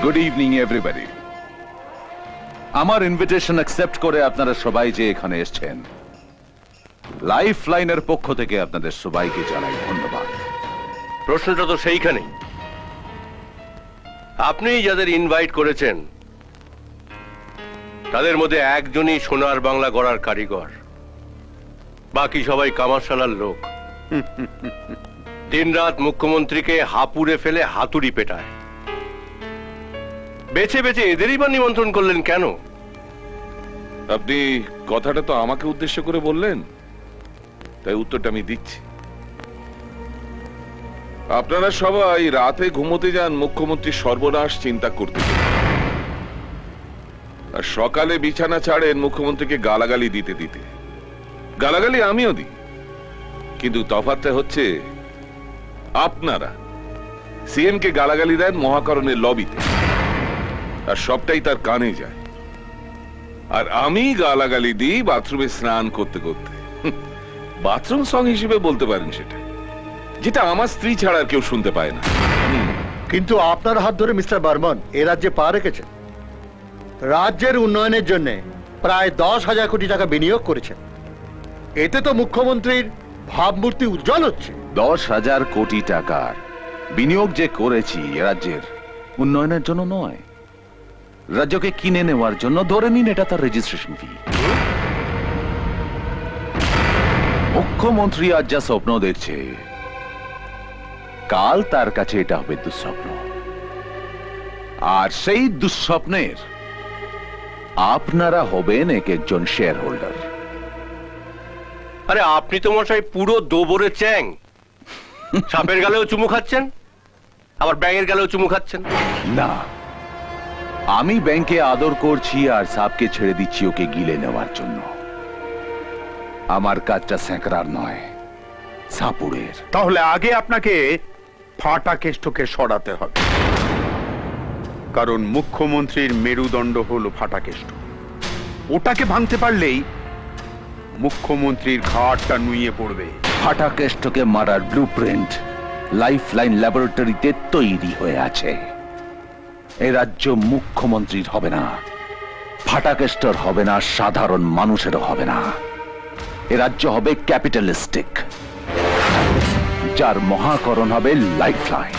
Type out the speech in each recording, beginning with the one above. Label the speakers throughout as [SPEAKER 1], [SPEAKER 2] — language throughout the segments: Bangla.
[SPEAKER 1] Good evening everybody. আমার ইনভিটেশন অ্যাকসেপ্ট করে আপনারা সবাই যে এখানে এসেছেন, লাইফ লাইনের পক্ষ থেকে আপনাদের সবাইকে জানাই ধন্যবাদ।
[SPEAKER 2] প্রশ্নটা তো সেইখানেই, আপনি যাদের ইনভাইট করেছেন তাদের মধ্যে একজনই সোনার বাংলা গড়ার কারিগর, বাকি সবাই কামারশালার লোক। দিনরাত মুখ্যমন্ত্রীকে হাপুড়ে ফেলে হাতুড়ি পেটায়। বেছে বেছে এদেরই বা নিমন্ত্রণ করলেন কেন?
[SPEAKER 3] আপনি কথাটা তো আমাকে উদ্দেশ্য করে বললেন, তাই উত্তরটা আমি দিচ্ছি। আপনারা সবাই রাতে ঘুমোতে যান মুখ্যমন্ত্রীর সর্বনাশ চিন্তা করতে, আর সকালে বিছানা ছাড়েন মুখ্যমন্ত্রীকে গালাগালি দিতে দিতে। গালাগালি আমিও দিই, কিন্তু তফাৎটা হচ্ছে আপনারা সিএম কে গালাগালি দেন মহাকরণের লবিতে, আর সবটাই তার কানে যায়, আর আমি গালাগালি দিই বাথরুমে স্নান করতে করতে। বাথরুম সং হিসেবে বলতে পারেন সেটা, যেটা আমার স্ত্রী ছাড়া আর কেউ শুনতে পায় না।
[SPEAKER 4] কিন্তু আপনার হাত ধরে মিস্টার বর্মন এ রাজ্যে পা রেখেছেন, রাজ্যের উন্নয়নের জন্য প্রায় 10,000 কোটি টাকা বিনিয়োগ করেছেন। এতে তো মুখ্যমন্ত্রীর ভাবমূর্তি উজ্জ্বল হচ্ছে।
[SPEAKER 1] 10,000 কোটি টাকার বিনিয়োগ যে করেছি রাজ্যের উন্নয়নের জন্য নয়, রাজ্যকে কিনে নেওয়ার জন্য। ধরে নিন এটা তার রেজিস্ট্রেশন ফি। মুখ্যমন্ত্রী আজ যা স্বপ্ন দেখছে, কাল তার কাছে এটা হবে দুঃস্বপ্ন, আর সেই দুঃস্বপ্নের আপনারা হবেন এক একজন শেয়ার হোল্ডার।
[SPEAKER 2] আরে আপনি তো মশাই পুরো দোবরে চ্যাং। সাপের গালেও চুমু খাচ্ছেন, আবার ব্যাঙের গালেও চুমু খাচ্ছেন।
[SPEAKER 1] না, আমি ব্যাংকে আদর করছি আর সাপকে ছেড়ে দিচ্ছি ওকে গিলে নেওয়ার জন্য। আমার কাজটা স্যাঁকড়ার নয়, সাপুড়ের।
[SPEAKER 5] তাহলে আগে আপনাকে ফাটা কেষ্টকে সরাতে হবে, কারণ মুখ্যমন্ত্রীর মেরুদণ্ড হলো ফাটা কেষ্ট। ওটাকে ভাঙতে পারলেই মুখ্যমন্ত্রীর ঘাটটা নুয়ে পড়বে।
[SPEAKER 1] ফাটা কেষ্টকে মারার ব্লুপ্রিন্ট লাইফ লাইন ল্যাবরেটরিতে তৈরি হয়ে আছে। এই রাজ্য মুখ্যমন্ত্রীর হবে না, ফাটা কেষ্টর হবে না, সাধারণ মানুষেরও হবে না। এ রাজ্য হবে ক্যাপিটালিস্টিক, যার মহাকরণ হবে লাইফ লাইন।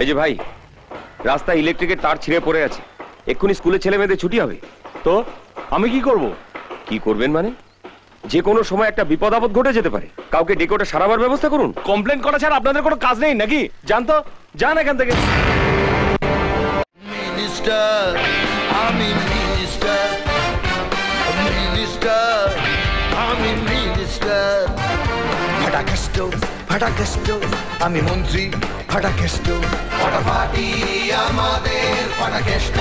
[SPEAKER 6] এই যে ভাই, রাস্তায় ইলেকট্রিকের তার ছিঁড়ে পড়ে আছে, এক্ষুনি স্কুলে ছেলে মেয়েদের ছুটি হবে। তো আমি কি করব? কি করবেন মানে? যে কোনো সময় একটা বিপদ আপদ ঘটে যেতে পারে, কাউকে ডেকে ওটা সারাবার ব্যবস্থা করুন। কমপ্লেন করা ছাড়া আপনাদের কোনো কাজ নেই নাকি? যান তো, যান এখান থেকে।
[SPEAKER 7] মিনিস্টার, আমি মিনিস্টার, মিনিস্টার, আমি মিনিস্টার। ফাটা কেষ্ট, ফাটা কেষ্ট, আমি মন্ত্রী। ফাটা কেষ্ট, ফাটাফাটি আমাদের ফাটা কেষ্ট।